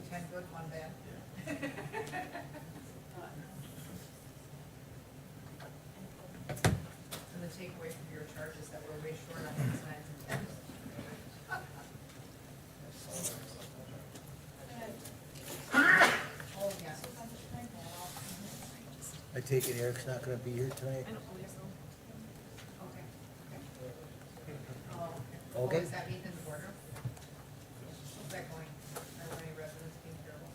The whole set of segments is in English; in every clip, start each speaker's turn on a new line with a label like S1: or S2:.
S1: 10 good, 1 bad. And the takeaway from your charge is that we're way short on these 9s and 10s. Oh, yes.
S2: I take it Eric's not gonna be here tonight?
S1: I don't believe so. Okay. Oh, okay.
S2: Okay.
S1: Oh, is that Ethan's border? How's that going? Are there any residents being terrible?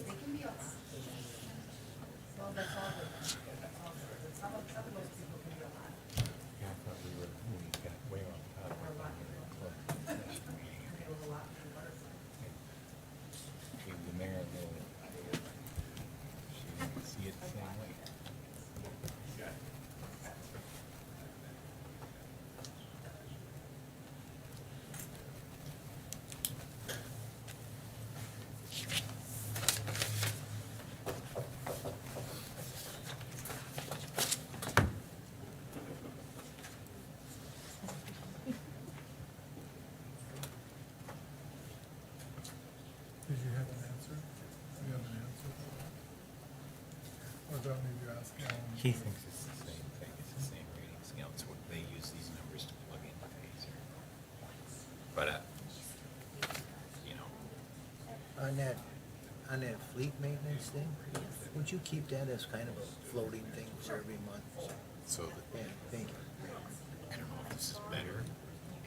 S1: They can be us. Well, that's all good. That's all good. Some of those people can be a lot.
S3: Yeah, I thought we got way off topic.
S1: Or a lot. Can be a lot of butterfly.
S3: Gave the mayor a little, she didn't see it the same way.
S4: Did you have an answer? Do you have an answer for that? Or do I need to ask Alan?
S3: He thinks it's the same thing, it's the same rating scale, it's what they use these numbers to plug in the phaser. But, you know,
S2: On that fleet maintenance thing, would you keep that as kind of a floating thing for every month?
S3: so
S2: Yeah, thank you.
S3: I don't know if this is better.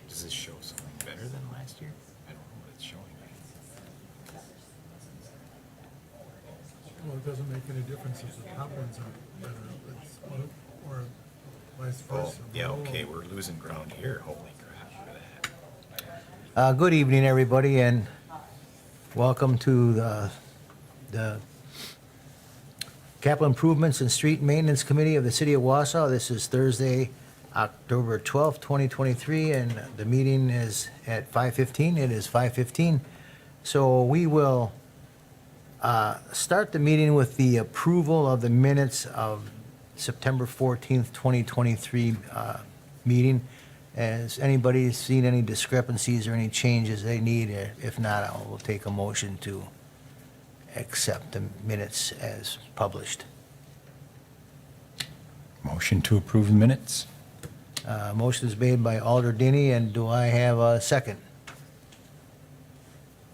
S3: Does this show something better than last year? I don't know what it's showing me.
S4: Well, it doesn't make any difference if the top ones are better, it's, or vice
S3: Oh,
S4: versa.
S3: yeah, okay, we're losing ground here, holy crap, look at that.
S2: Good evening, everybody, and welcome to the Capital Improvements and Street Maintenance Committee of the City of Wausau. This is Thursday, October 12th, 2023, and the meeting is at 5:15. It is 5:15. So we will start the meeting with the approval of the minutes of September 14th, 2023 meeting. Has anybody seen any discrepancies or any changes they need? If not, I will take a motion to accept the minutes as published.
S3: Motion to approve the minutes?
S2: Motion is made by Alder Denny, and do I have a second?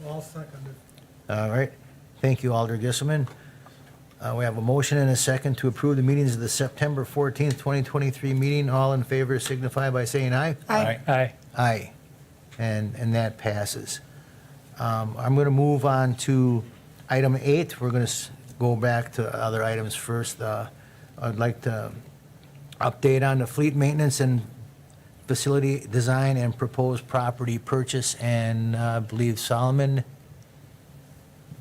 S4: Well, I'll second it.
S2: All right. Thank you, Alder Gisselman. We have a motion and a second to approve the meetings of the September 14th, 2023 meeting. All in favor signify by saying aye.
S3: Aye.
S2: Aye. And that passes. I'm going to move on to item 8. We're going to go back to other items first. I'd like to update on the fleet maintenance and facility design and proposed property purchase. And I believe Solomon,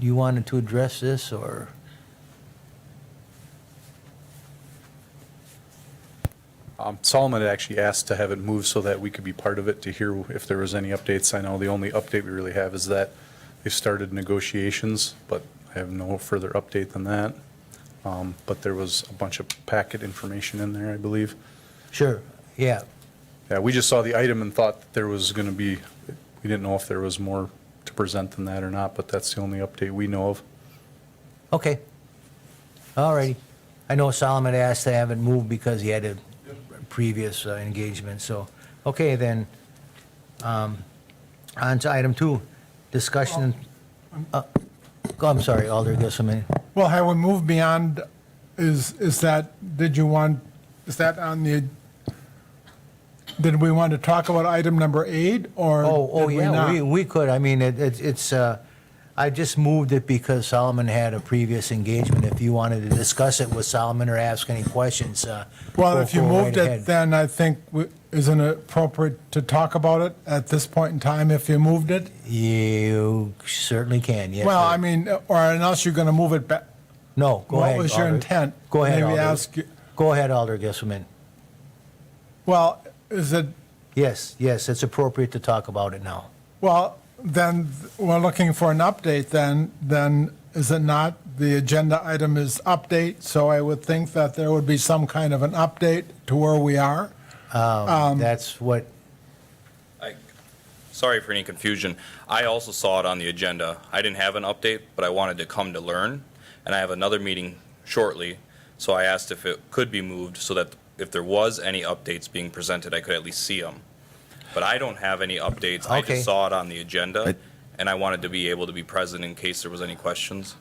S2: you wanted to address this, or?
S5: Solomon had actually asked to have it moved so that we could be part of it to hear if there was any updates. I know the only update we really have is that they've started negotiations, but I have no further update than that. But there was a bunch of packet information in there, I believe.
S2: Sure, yeah.
S5: Yeah, we just saw the item and thought that there was going to be, we didn't know if there was more to present than that or not, but that's the only update we know of.
S2: Okay. All righty. I know Solomon asked to have it moved because he had a previous engagement, so, okay, then, on to item 2, discussion, I'm sorry, Alder Gisselman.
S4: Well, have we moved beyond, is that, is that on the, did we want to talk about item number 8, or
S2: Oh,
S4: did we
S2: yeah,
S4: not?
S2: we could, I mean, it's, I just moved it because Solomon had a previous engagement. If you wanted to discuss it with Solomon or ask any questions,
S4: Well,
S2: go-
S4: if you
S2: go right
S4: moved
S2: ahead.
S4: it, then I think, isn't it appropriate to talk about it at this point in time if you moved it?
S2: You certainly can, yes.
S4: Well,
S2: sir.
S4: I mean, or unless you're going to move it back.
S2: No, go ahead.
S4: What was your
S2: Alder.
S4: intent?
S2: Go ahead,
S4: Maybe
S2: Alder.
S4: ask you-
S2: Go ahead, Alder Gisselman.
S4: Well, is it,
S2: Yes, it's appropriate to talk about it now.
S4: well, then we're looking for an update then is it not? The agenda item is update, so I would think that there would be some kind of an update to where we are.
S2: That's what,
S6: sorry for any confusion. I also saw it on the agenda. I didn't have an update, but I wanted to come to learn, and I have another meeting shortly, so I asked if it could be moved so that if there was any updates being presented, I could at least see them. But I don't have any updates. I
S2: Okay.
S6: just saw it on the agenda, and I wanted to be able to be present in case there was any questions.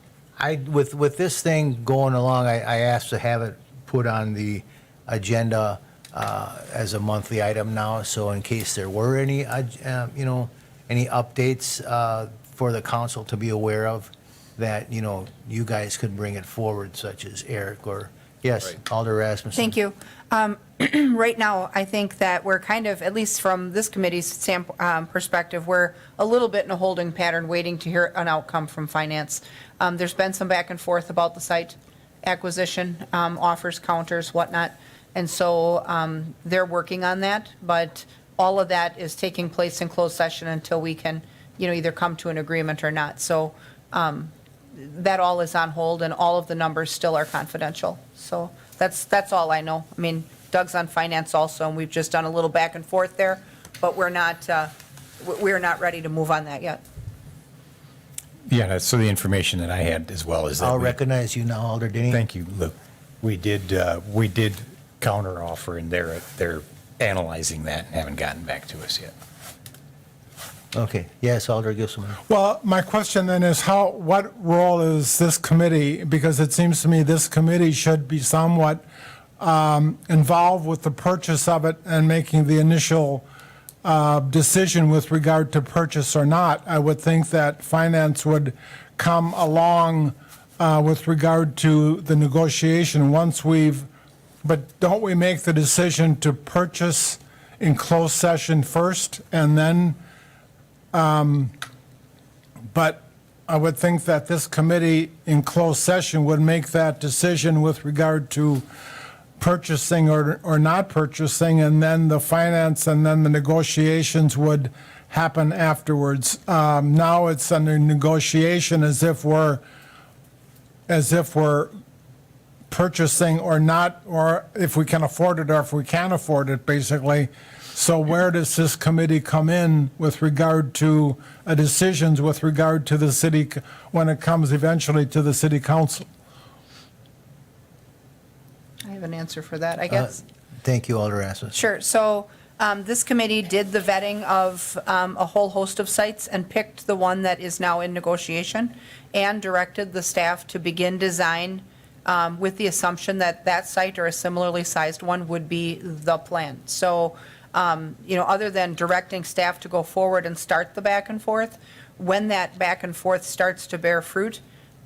S2: With this thing going along, I asked to have it put on the agenda as a monthly item now, so in case there were any, any updates for the council to be aware of, that, you guys could bring it forward, such as Eric or, yes,
S6: Right.
S2: Alder Rasmussen.
S1: Thank you. Right now, I think that we're kind of, at least from this committee's perspective, we're a little bit in a holding pattern, waiting to hear an outcome from finance. There's been some back and forth about the site acquisition, offers, counters, whatnot. And so they're working on that, but all of that is taking place in closed session until we can, either come to an agreement or not. So that all is on hold, and all of the numbers still are confidential. So that's all I know. I mean, Doug's on finance also, and we've just done a little back and forth there, but we're not ready to move on that yet.
S7: Yeah, so the information that I had as well is that.
S2: I'll recognize you now, Alder Denny.
S7: Thank you, Luke. We did counter offer, and they're analyzing that and haven't gotten back to us yet.
S2: Okay, yes, Alder Gilson.
S4: Well, my question then is what role is this committee? Because it seems to me this committee should be somewhat involved with the purchase of it and making the initial decision with regard to purchase or not. I would think that finance would come along with regard to the negotiation but don't we make the decision to purchase in closed session first and then, but I would think that this committee in closed session would make that decision with regard to purchasing or not purchasing, and then the finance and then the negotiations would happen afterwards. Now it's under negotiation as if we're purchasing or not, or if we can afford it or if we can't afford it, basically. So where does this committee come in with regard to decisions with regard to the city when it comes eventually to the city council?
S1: I have an answer for that, I guess.
S2: Thank you, Alder Rasmussen.
S1: Sure. So this committee did the vetting of a whole host of sites and picked the one that is now in negotiation and directed the staff to begin design with the assumption that that site or a similarly sized one would be the plan. So, other than directing staff to go forward and start the back and forth, when that back and forth starts to bear fruit,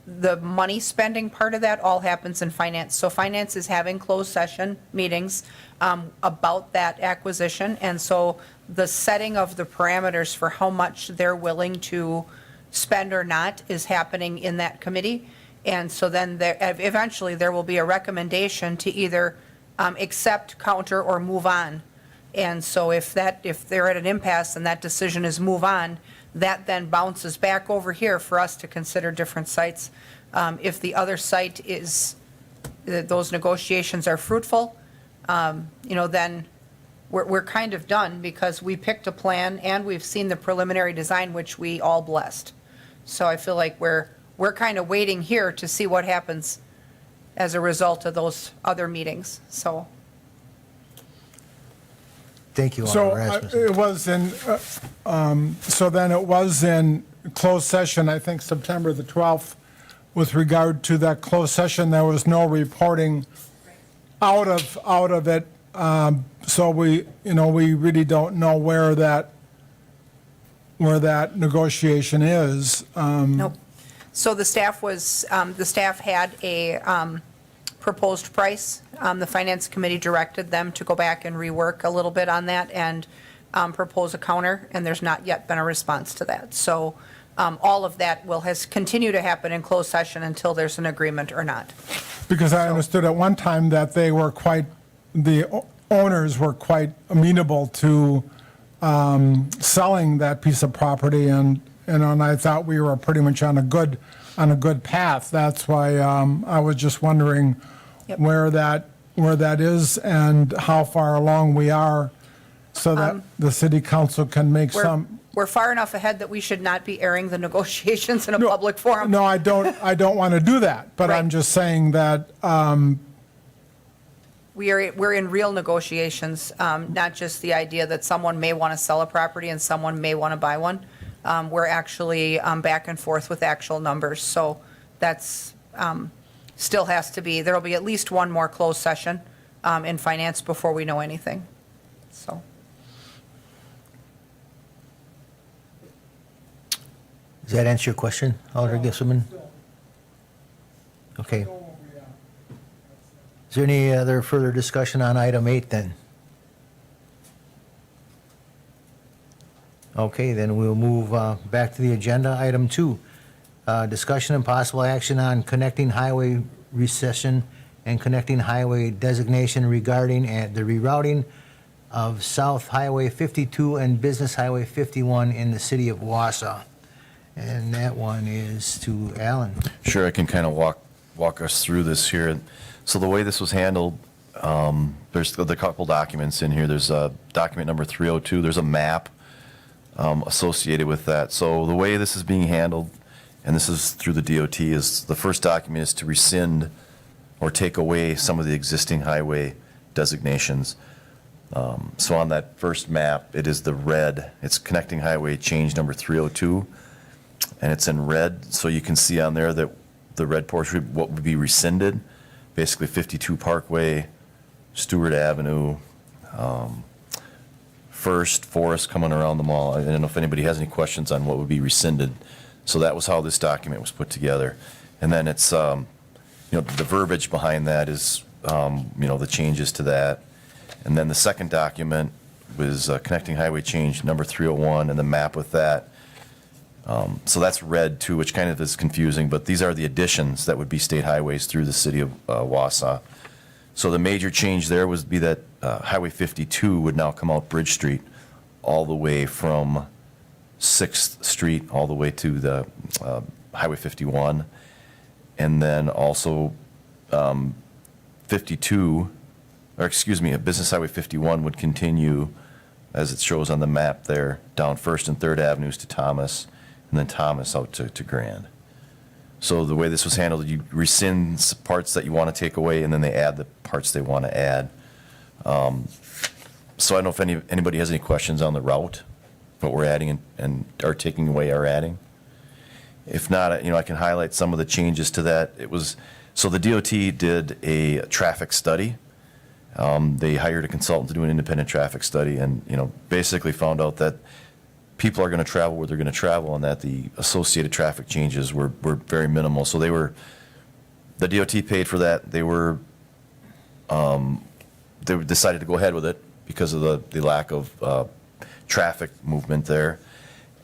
S1: the money spending part of that all happens in finance. So finance is having closed session meetings about that acquisition. And so the setting of the parameters for how much they're willing to spend or not is happening in that committee. And so then eventually there will be a recommendation to either accept, counter, or move on. And so if they're at an impasse and that decision is move on, that then bounces back over here for us to consider different sites. If the other site those negotiations are fruitful, then we're kind of done because we picked a plan and we've seen the preliminary design, which we all blessed. So I feel like we're kind of waiting here to see what happens as a result of those other meetings, so.
S2: Thank you,
S4: So
S2: Alder Rasmussen.
S4: it was so then it was in closed session, I think September the 12th, with regard to that closed session, there was no reporting out of it. So we really don't know where that negotiation is.
S1: Nope. So the staff had a proposed price. The Finance Committee directed them to go back and rework a little bit on that and propose a counter, and there's not yet been a response to that. So all of that has continue to happen in closed session until there's an agreement or not.
S4: Because I understood at one time that the owners were quite amenable to selling that piece of property, and I thought we were pretty much on a good path. That's why I was just wondering
S1: Yep.
S4: where that is and how far along we are, so that the city council can make
S1: We're-
S4: some.
S1: we're far enough ahead that we should not be airing the negotiations in a public forum.
S4: No, I don't want to do that, but I'm
S1: Right.
S4: just saying that,
S1: We're in real negotiations, not just the idea that someone may want to sell a property and someone may want to buy one. We're actually back and forth with actual numbers, so that's, still has to be, there'll be at least one more closed session in finance before we know anything, so.
S2: Does that answer your question, Alder Gisselman? Okay. Is there any other further discussion on item 8 then? Okay, then we'll move back to the agenda. Item 2, discussion and possible action on connecting highway recession and connecting highway designation regarding the rerouting of South Highway 52 and Business Highway 51 in the city of Wausau. And that one is to Alan.
S8: Sure, I can kind of walk us through this here. So the way this was handled, there's a couple documents in here. There's document number 302. There's a map associated with that. So the way this is being handled, and this is through the DOT, is the first document is to rescind or take away some of the existing highway designations. So on that first map, it is the red. It's connecting highway change number 302, and it's in red. So you can see on there that the red portion, what would be rescinded, basically 52 Parkway, Stewart Avenue, First, Forest coming around the mall. I don't know if anybody has any questions on what would be rescinded. So that was how this document was put together. And then it's, the verbiage behind that is, the changes to that. And then the second document was connecting highway change number 301 and the map with that. So that's red too, which kind of is confusing, but these are the additions that would be state highways through the city of Wausau. So the major change there would be that Highway 52 would now come out Bridge Street all the way from 6th Street all the way to the Highway 51. And then also 52, or excuse me, Business Highway 51 would continue, as it shows on the map there, down 1st and 3rd Avenues to Thomas, and then Thomas out to Grand. So the way this was handled, you rescind parts that you want to take away, and then they add the parts they want to add. So I don't know if anybody has any questions on the route, what we're adding and are taking away or adding. If not, I can highlight some of the changes to that. So the DOT did a traffic study. They hired a consultant to do an independent traffic study and, basically found out that people are going to travel where they're going to travel and that the associated traffic changes were very minimal. So the DOT paid for that. They decided to go ahead with it because of the lack of traffic movement there.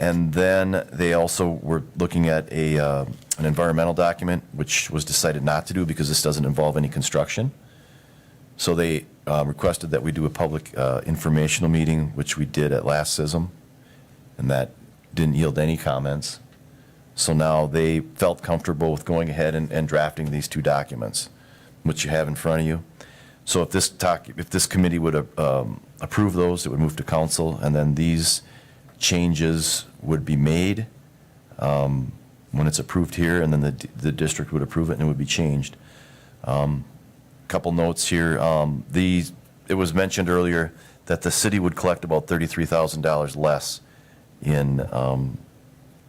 S8: And then they also were looking at an environmental document, which was decided not to do because this doesn't involve any construction. So they requested that we do a public informational meeting, which we did at last CISM, and that didn't yield any comments. So now they felt comfortable with going ahead and drafting these two documents, which you have in front of you. So if this committee would approve those, it would move to council, and then these changes would be made when it's approved here, and then the district would approve it, and it would be changed. Couple notes here. It was mentioned earlier that the city would collect about $33,000 less in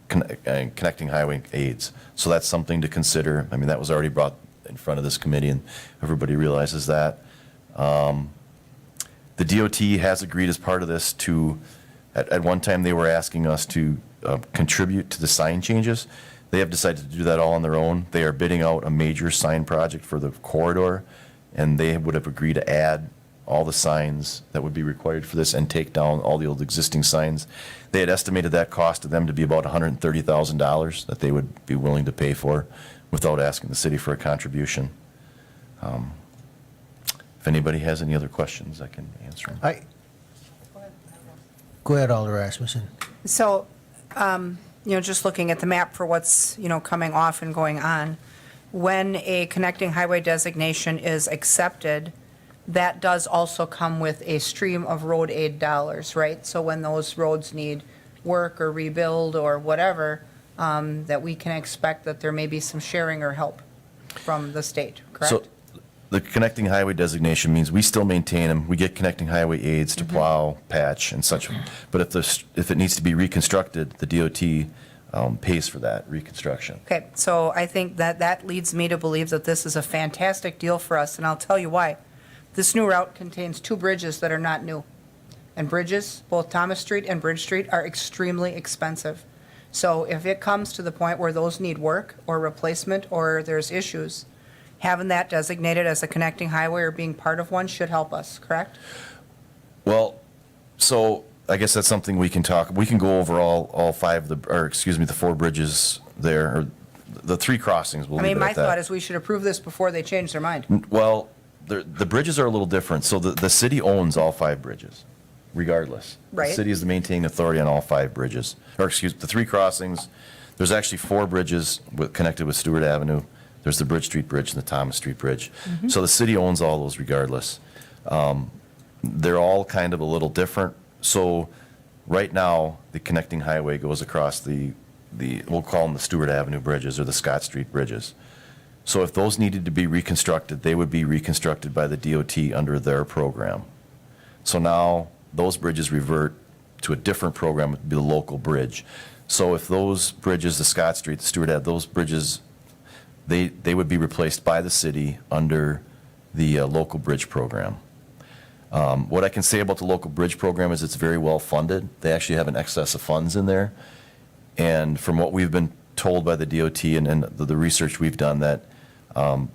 S8: connecting highway aids. So that's something to consider. I mean, that was already brought in front of this committee, and everybody realizes that. The DOT has agreed as part of this to, at one time they were asking us to contribute to the sign changes. They have decided to do that all on their own. They are bidding out a major sign project for the corridor, and they would have agreed to add all the signs that would be required for this and take down all the old existing signs. They had estimated that cost to them to be about $130,000 that they would be willing to pay for without asking the city for a contribution. If anybody has any other questions, I can answer them.
S2: Go ahead, Alder Rasmussen.
S1: So, just looking at the map for what's, coming off and going on, when a connecting highway designation is accepted, that does also come with a stream of road aid dollars, right? So when those roads need work or rebuild or whatever, that we can expect that there may be some sharing or help from the state, correct?
S8: So the connecting highway designation means we still maintain them. We get connecting highway aids to plow, patch, and such. But if it needs to be reconstructed, the DOT pays for that reconstruction.
S1: Okay, so I think that leads me to believe that this is a fantastic deal for us, and I'll tell you why. This new route contains 2 bridges that are not new. And bridges, both Thomas Street and Bridge Street, are extremely expensive. So if it comes to the point where those need work or replacement or there's issues, having that designated as a connecting highway or being part of one should help us, correct?
S8: Well, so I guess that's something we can talk, we can go over all 5 of the 4 bridges there, or the 3 crossings, we'll
S1: I
S8: leave
S1: mean,
S8: it
S1: my
S8: at that.
S1: thought is we should approve this before they change their mind.
S8: Well, the bridges are a little different. So the city owns all 5 bridges, regardless.
S1: Right.
S8: The city is the maintaining authority on all 5 bridges, or the 3 crossings. There's actually 4 bridges connected with Stewart Avenue. There's the Bridge Street Bridge and the Thomas Street Bridge. So the city owns all those regardless. They're all kind of a little different. So right now, the connecting highway goes across we'll call them the Stewart Avenue bridges or the Scott Street bridges. So if those needed to be reconstructed, they would be reconstructed by the DOT under their program. So now those bridges revert to a different program, it would be the local bridge. So if those bridges, the Scott Street, the Stewart Ave, those bridges, they would be replaced by the city under the local bridge program. What I can say about the local bridge program is it's very well funded. They actually have an excess of funds in there. And from what we've been told by the DOT and the research we've done, that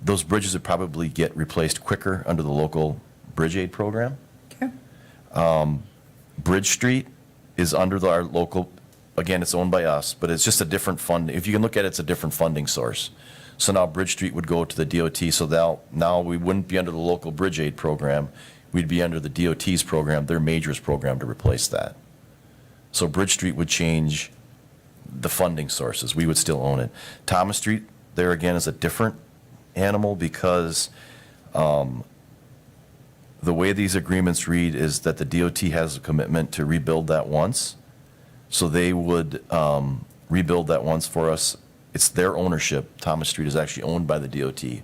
S8: those bridges would probably get replaced quicker under the local bridge aid program.
S1: Okay.
S8: Bridge Street is under our local, again, it's owned by us, but it's just a different fund. If you can look at it, it's a different funding source. So now Bridge Street would go to the DOT, so now we wouldn't be under the local bridge aid program. We'd be under the DOT's program, their majors program, to replace that. So Bridge Street would change the funding sources. We would still own it. Thomas Street, there again, is a different animal because the way these agreements read is that the DOT has a commitment to rebuild that once. So they would rebuild that once for us. It's their ownership. Thomas Street is actually owned by the DOT.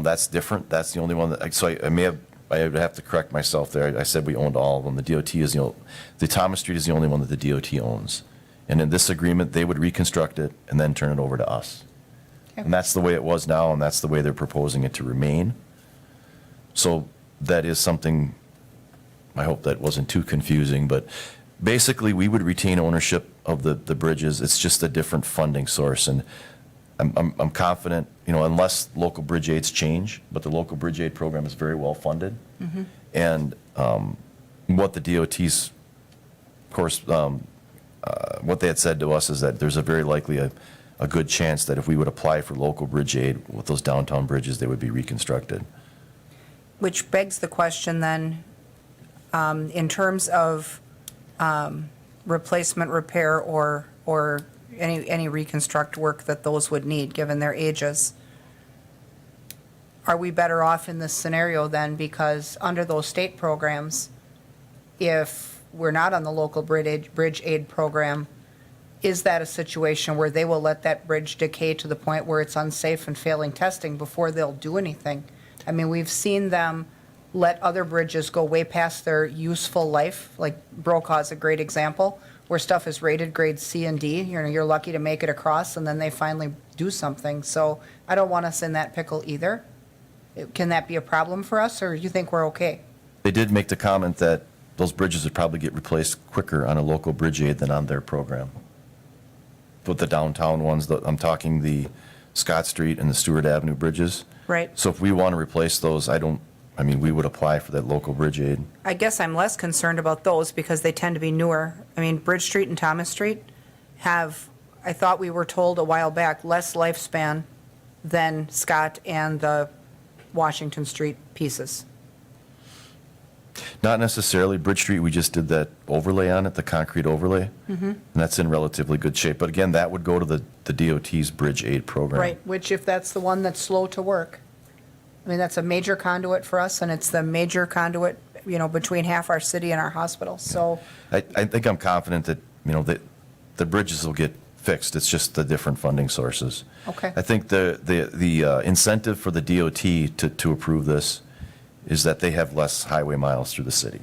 S8: That's different. That's the only one that, so I would have to correct myself there. I said we owned all of them. The DOT is, the Thomas Street is the only one that the DOT owns. And in this agreement, they would reconstruct it and then turn it over to us.
S1: Okay.
S8: And that's the way it was now, and that's the way they're proposing it to remain. So that is something, I hope that wasn't too confusing, but basically, we would retain ownership of the bridges. It's just a different funding source, and I'm confident, unless local bridge aids change, but the local bridge aid program is very well funded. And what the DOT's, of course, what they had said to us is that there's a very likely a good chance that if we would apply for local bridge aid with those downtown bridges, they would be reconstructed.
S1: Which begs the question then, in terms of replacement, repair, or any reconstruct work that those would need, given their ages, are we better off in this scenario then? Because under those state programs, if we're not on the local bridge aid program, is that a situation where they will let that bridge decay to the point where it's unsafe and failing testing before they'll do anything? I mean, we've seen them let other bridges go way past their useful life, like Brokaw's a great example, where stuff is rated grade C and D. You're lucky to make it across, and then they finally do something. So I don't want us in that pickle either. Can that be a problem for us, or do you think we're okay?
S8: They did make the comment that those bridges would probably get replaced quicker on a local bridge aid than on their program. With the downtown ones, I'm talking the Scott Street and the Stewart Avenue bridges.
S1: Right.
S8: So if we want to replace those, we would apply for that local bridge aid.
S1: I guess I'm less concerned about those because they tend to be newer. I mean, Bridge Street and Thomas Street have, I thought we were told a while back, less lifespan than Scott and the Washington Street pieces.
S8: Not necessarily. Bridge Street, we just did that overlay on it, the concrete overlay. And that's in relatively good shape. But again, that would go to the DOT's bridge aid program.
S1: Right, which if that's the one that's slow to work, I mean, that's a major conduit for us, and it's the major conduit, between half our city and our hospitals, so.
S8: I think I'm confident that the bridges will get fixed. It's just the different funding sources.
S1: Okay.
S8: I think the incentive for the DOT to approve this is that they have less highway miles through the city.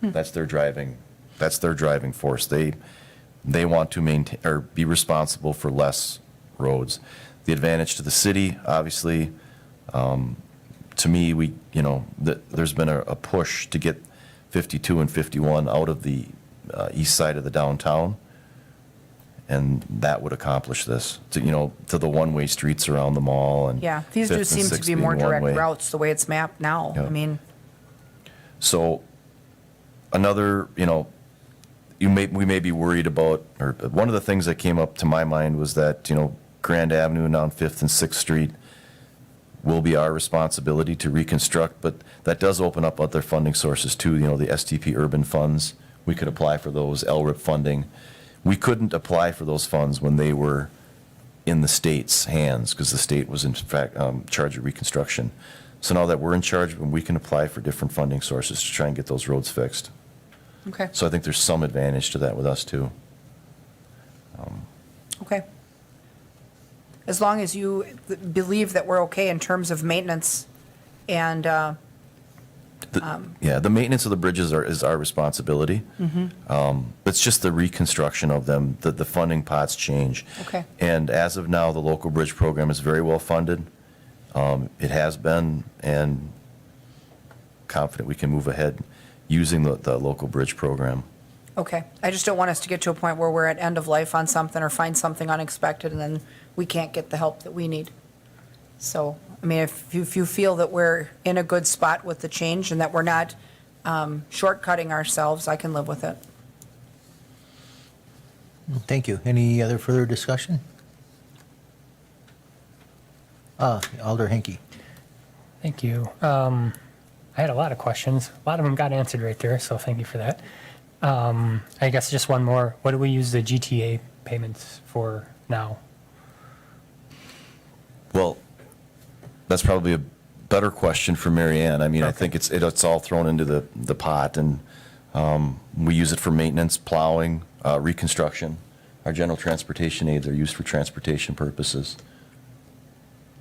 S8: That's their driving force. They want to maintain or be responsible for less roads. The advantage to the city, obviously, to me, there's been a push to get 52 and 51 out of the east side of the downtown, and that would accomplish this, to the one-way streets around the mall and.
S1: Yeah, these do
S8: 5th and
S1: seem to
S8: 6th
S1: be
S8: being
S1: more direct
S8: one-way.
S1: routes, the way it's mapped now.
S8: Yeah.
S1: I mean,
S8: So another, we may be worried about, or one of the things that came up to my mind was that, Grand Avenue and down 5th and 6th Street will be our responsibility to reconstruct, but that does open up other funding sources too, the STP urban funds. We could apply for those, LRIP funding. We couldn't apply for those funds when they were in the state's hands, because the state was in fact charge of reconstruction. So now that we're in charge, we can apply for different funding sources to try and get those roads fixed.
S1: okay,
S8: So I think there's some advantage to that with us too.
S1: okay. As long as you believe that we're okay in terms of maintenance and,
S8: Yeah, the maintenance of the bridges is our responsibility. It's just the reconstruction of them, the funding pots change.
S1: Okay.
S8: And as of now, the local bridge program is very well funded. It has been, and confident we can move ahead using the local bridge program.
S1: okay. I just don't want us to get to a point where we're at end of life on something or find something unexpected and then we can't get the help that we need. So, I mean, if you feel that we're in a good spot with the change and that we're not shortcutting ourselves, I can live with it.
S2: Thank you. Any other further discussion? Alder Henke.
S9: Thank you. I had a lot of questions. A lot of them got answered right there, so thank you for that. I guess just one more. What do we use the GTA payments for now?
S8: Well, that's probably a better question for Mary Ann. I mean, I
S9: Okay.
S8: think it's all thrown into the pot, and we use it for maintenance, plowing, reconstruction. Our general transportation aids are used for transportation purposes.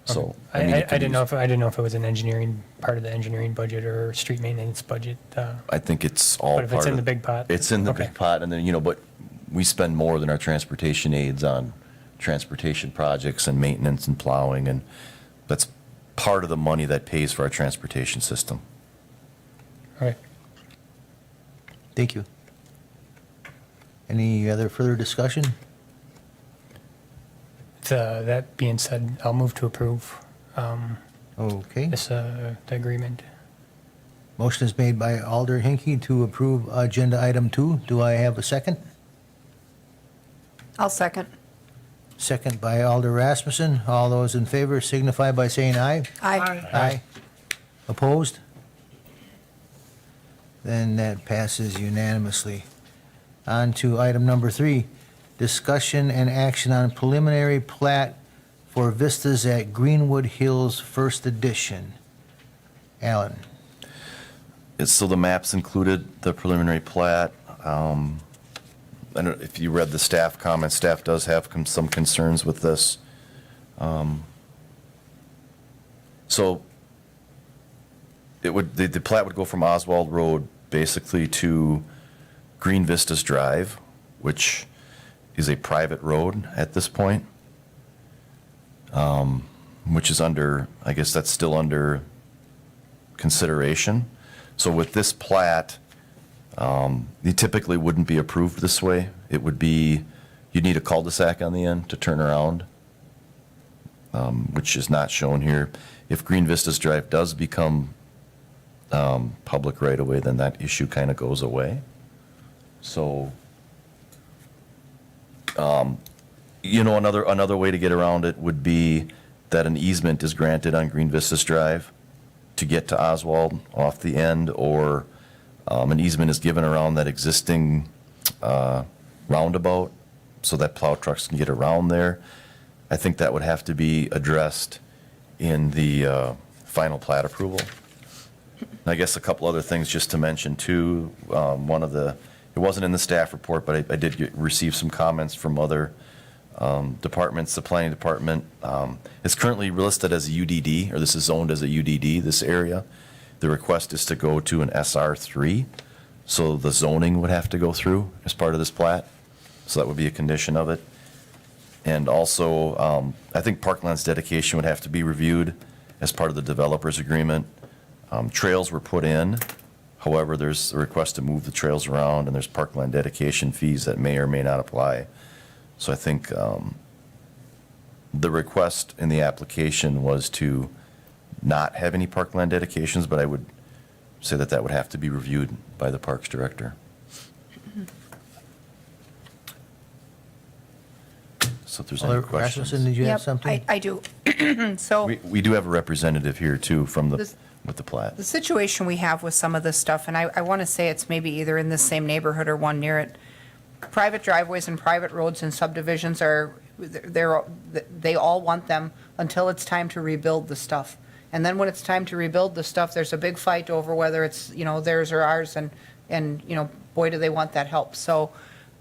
S8: So,
S9: I
S8: mean, it could
S9: didn't
S8: use-
S9: know if it was an engineering part of the engineering budget or street maintenance budget.
S8: I think it's all
S9: But if it's
S8: part
S9: in
S8: of-
S9: the big pot,
S8: It's in the
S9: okay.
S8: big pot, and then, but we spend more than our transportation aids on transportation projects and maintenance and plowing, and that's part of the money that pays for our transportation system.
S9: All right.
S2: Thank you. Any other further discussion?
S9: That being said, I'll move to approve
S2: Okay.
S9: the agreement.
S2: Motion is made by Alder Henke to approve agenda item 2. Do I have a second?
S1: I'll second.
S2: Second by Alder Rasmussen. All those in favor signify by saying aye.
S1: Aye.
S2: Aye. Opposed? Then that passes unanimously. On to item number 3, discussion and action on preliminary plat for vistas at Greenwood Hills First Edition. Alan?
S8: So the maps included the preliminary plat. I don't know if you read the staff comments, staff does have some concerns with this. So the plat would go from Oswald Road basically to Green Vistas Drive, which is a private road at this point, which is under, I guess that's still under consideration. So with this plat, you typically wouldn't be approved this way. It would be, you'd need a cul-de-sac on the end to turn around, which is not shown here. If Green Vistas Drive does become public right away, then that issue kind of goes away. So, another way to get around it would be that an easement is granted on Green Vistas Drive to get to Oswald off the end, or an easement is given around that existing roundabout so that plow trucks can get around there. I think that would have to be addressed in the final plat approval. And I guess a couple other things just to mention too. It wasn't in the staff report, but I did receive some comments from other departments. The planning department is currently listed as a UDD, or this is zoned as a UDD, this area. The request is to go to an SR3, so the zoning would have to go through as part of this plat. So that would be a condition of it. And also, I think parklands dedication would have to be reviewed as part of the developer's agreement. Trails were put in. However, there's a request to move the trails around, and there's parkland dedication fees that may or may not apply. So I think the request in the application was to not have any parkland dedications, but I would say that that would have to be reviewed by the Parks Director. So if there's any
S2: Alder
S8: questions.
S2: Rasmussen, did you have
S1: Yep,
S2: something?
S1: I do. So.
S8: We do have a representative here too from the,
S1: This-
S8: with the plat.
S1: The situation we have with some of this stuff, and I want to say it's maybe either in the same neighborhood or one near it, private driveways and private roads and subdivisions they all want them until it's time to rebuild the stuff. And then when it's time to rebuild the stuff, there's a big fight over whether it's, theirs or ours, and boy, do they want that help. So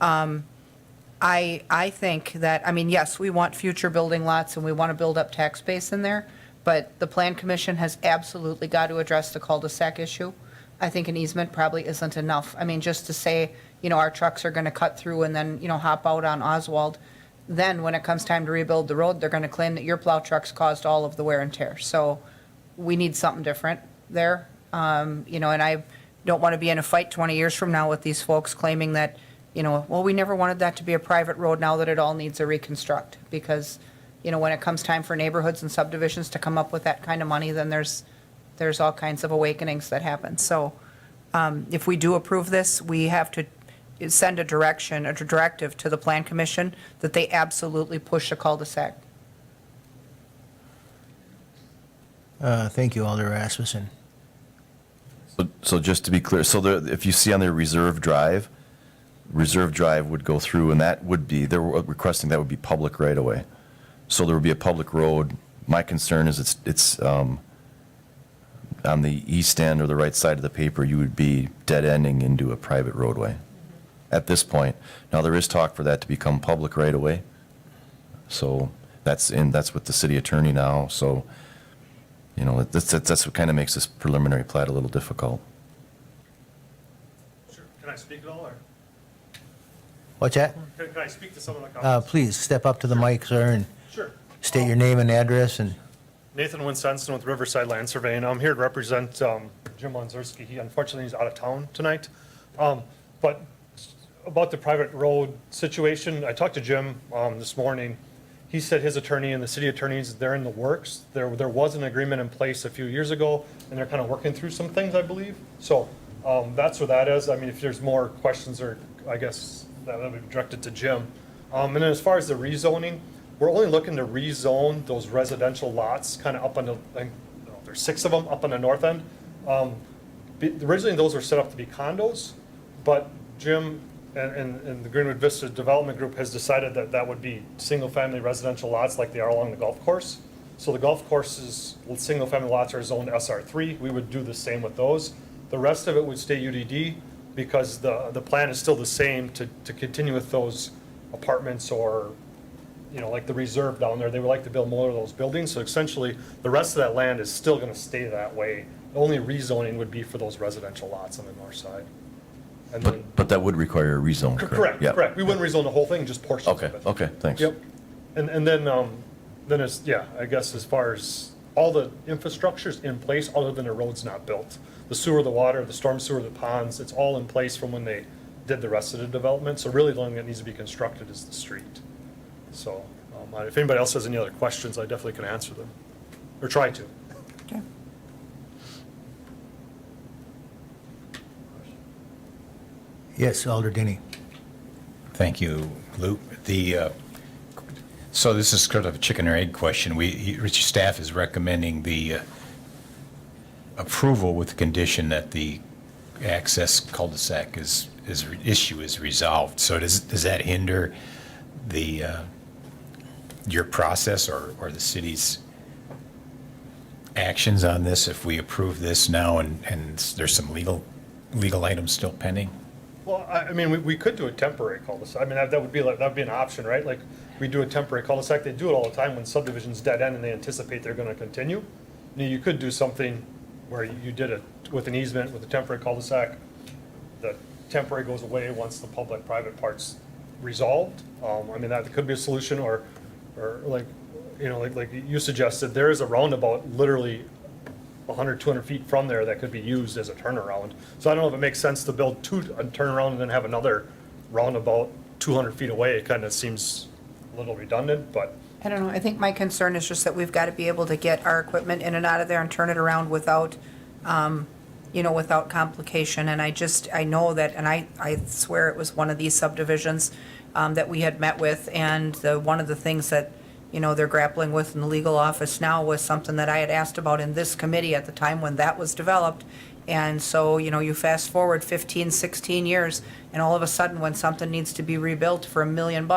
S1: I think that, yes, we want future building lots and we want to build up tax base in there, but the Plan Commission has absolutely got to address the cul-de-sac issue. I think an easement probably isn't enough. Just to say, our trucks are going to cut through and then, hop out on Oswald. Then when it comes time to rebuild the road, they're going to claim that your plow trucks caused all of the wear and tear. So we need something different there. And I don't want to be in a fight 20 years from now with these folks claiming that, well, we never wanted that to be a private road now that it all needs a reconstruct. Because, when it comes time for neighborhoods and subdivisions to come up with that kind of money, then there's all kinds of awakenings that happen. So if we do approve this, we have to send a directive to the Plan Commission that they absolutely push a cul-de-sac.
S2: Thank you, Alder Rasmussen.
S8: So just to be clear, if you see on their Reserve Drive would go through, and that would be, they're requesting that would be public right away. So there would be a public road. My concern is it's on the east end or the right side of the paper, you would be dead ending into a private roadway at this point. Now, there is talk for that to become public right away. So that's with the city attorney now. So, that's what kind of makes this preliminary plat a little difficult.
S10: Sure. Can I speak at all, or
S2: What's that?
S10: can I speak to some of the comments?
S2: Please step up to the mic, sir, and
S10: Sure.
S2: state your name and address. And
S10: Nathan Winsenson with Riverside Land Surveying. I'm here to represent Jim Lonzerski. He unfortunately is out of town tonight. But about the private road situation, I talked to Jim this morning. He said his attorney and the city attorneys, they're in the works. There was an agreement in place a few years ago, and they're kind of working through some things, I believe. So that's where that is. If there's more questions, or I guess that would be directed to Jim. And then as far as the rezoning, we're only looking to rezone those residential lots kind of up on there's 6 of them up on the north end. Originally, those were set up to be condos, but Jim and the Greenwood Vista Development Group has decided that that would be single-family residential lots like they are along the golf course. So the golf courses, single-family lots are zoned SR3. We would do the same with those. The rest of it would stay UDD because the plan is still the same to continue with those apartments or, like the reserve down there. They would like to build more of those buildings. So essentially, the rest of that land is still going to stay that way. The only rezoning would be for those residential lots on the north side. And then,
S8: But that would require a rezone, correct?
S10: correct,
S8: Yeah.
S10: correct. We wouldn't rezone the whole thing, just portions of
S8: Okay,
S10: it.
S8: okay, thanks.
S10: Yep. And then it's, I guess as far as all the infrastructure's in place other than the road's not built. The sewer, the water, the storm sewer, the ponds, it's all in place from when they did the rest of the development. So really the only thing that needs to be constructed is the street. So if anybody else has any other questions, I definitely can answer them, or try to.
S1: Okay.
S2: yes, Alder Denny.
S7: Thank you, Lou. So this is sort of a chicken or egg question. Richie staff is recommending the approval with the condition that the access cul-de-sac issue is resolved. So does that hinder your process or the city's actions on this if we approve this now and there's some legal items still pending?
S10: Well, I mean, we could do a temporary cul-de-sac. I mean, that would be like, that'd be an option, right? Like, we do a temporary cul-de-sac. They do it all the time when subdivisions dead end and they anticipate they're gonna continue. You could do something where you did it with an easement, with a temporary cul-de-sac. The temporary goes away once the public-private part's resolved. I mean, that could be a solution, or like, like you suggested, there is a roundabout literally 100, 200 feet from there that could be used as a turnaround. So I don't know if it makes sense to build a turnaround and then have another roundabout 200 feet away. It kind of seems a little redundant, but
S1: I don't know, I think my concern is just that we've got to be able to get our equipment in and out of there and turn it around without, without complication. And I know that, and I swear it was one of these subdivisions that we had met with, and one of the things that, they're grappling with in the legal office now was something that I had asked about in this committee at the time when that was developed. And so, you fast forward 15, 16 years, and all of a sudden, when something needs to be rebuilt for $1 million,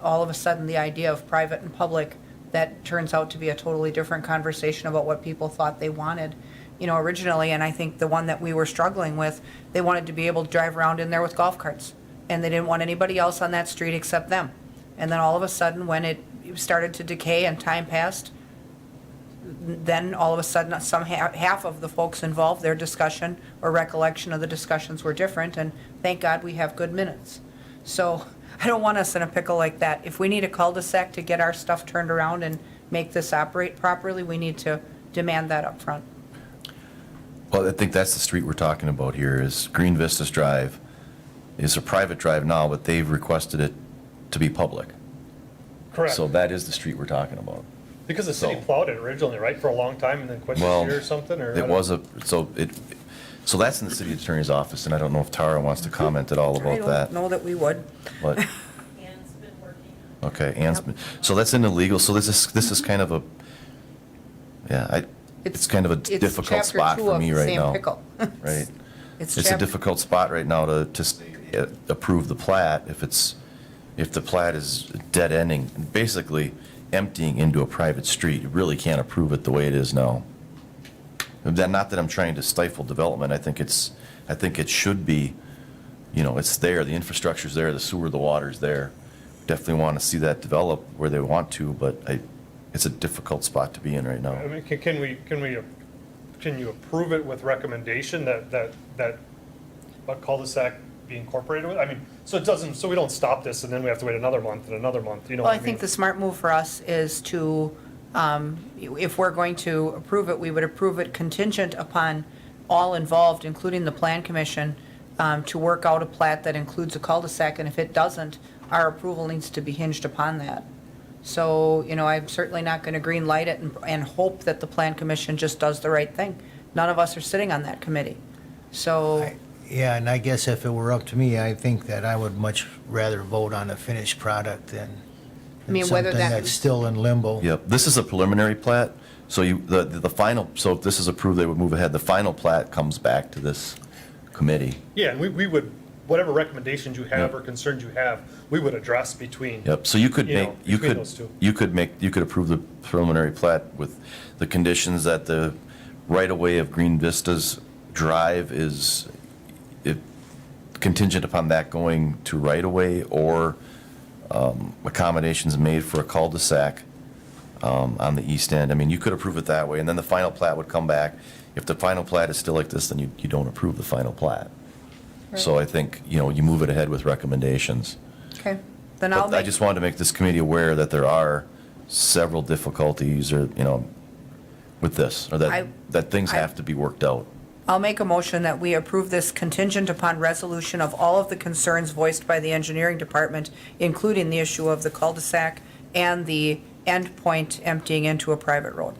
S1: all of a sudden, the idea of private and public, that turns out to be a totally different conversation about what people thought they wanted, originally. And I think the one that we were struggling with, they wanted to be able to drive around in there with golf carts, and they didn't want anybody else on that street except them. And then all of a sudden, when it started to decay and time passed, then all of a sudden, half of the folks involved, their discussion or recollection of the discussions were different, and thank God we have good minutes. So I don't want us in a pickle like that. If we need a cul-de-sac to get our stuff turned around and make this operate properly, we need to demand that up front.
S8: Well, I think that's the street we're talking about here, is Green Vistas Drive is a private drive now, but they've requested it to be public.
S10: correct.
S8: So that is the street we're talking about.
S10: Because the city
S8: so-
S10: plowed it originally, right, for a long time and then quit this
S8: Well,
S10: year or something, or? I
S8: it
S10: don't-
S8: was so that's in the city attorney's office, and I don't know if Tara wants to comment at all
S1: I
S8: about
S1: don't
S8: that.
S1: know that we would.
S8: But,
S11: Ann's been working on
S8: okay, so that's in the legal, so this is kind of a, it's kind of a
S1: It's
S8: difficult
S1: chapter
S8: spot
S1: 2
S8: for
S1: of
S8: me
S1: the
S8: right
S1: same
S8: now.
S1: pickle.
S8: Right?
S1: It's
S8: It's a
S1: chapter-
S8: difficult spot right now to approve the plat if the plat is dead ending, basically emptying into a private street. You really can't approve it the way it is now. Not that I'm trying to stifle development. I think it should be, it's there, the infrastructure's there, the sewer, the water's there. Definitely want to see that develop where they want to, but it's a difficult spot to be in right now.
S10: I mean, can you approve it with recommendation that a cul-de-sac be incorporated with? I mean, so we don't stop this and then we have to wait another month and another month,
S1: Well,
S10: what
S1: I think the smart move for us is to, if we're going to approve it, we would approve it contingent upon all involved, including the Plan Commission, to work out a plat that includes a cul-de-sac, and if it doesn't, our approval needs to be hinged upon that. So, I'm certainly not going to green light it and hope that the Plan Commission just does the right thing. None of us are sitting on that committee. So,
S2: Yeah, and I guess if it were up to me, I think that I would much rather vote on a finished product than
S1: I mean, whether
S2: something
S1: that-
S2: that's still in limbo.
S8: Yep, this is a preliminary plat, so the final, so if this is approved, they would move ahead. The final plat comes back to this committee.
S10: Yeah, and we would, whatever recommendations you have
S8: Yep.
S10: or concerns you have, we would address between.
S8: Yep, so you could
S10: You
S8: make,
S10: know,
S8: you
S10: between
S8: could,
S10: those two.
S8: you could approve the preliminary plat with the conditions that the right-of-way of Green Vistas Drive is contingent upon that going to right-of-way, or accommodations made for a cul-de-sac on the east end. I mean, you could approve it that way, and then the final plat would come back. If the final plat is still like this, then you don't approve the final plat. So I think, you move it ahead with recommendations.
S1: okay, then I'll
S8: But I
S1: make,
S8: just wanted to make this committee aware that there are several difficulties, or, with this, or that things
S1: I-
S8: have to be worked out.
S1: I'll make a motion that we approve this contingent upon resolution of all of the concerns voiced by the engineering department, including the issue of the cul-de-sac and the endpoint emptying into a private road.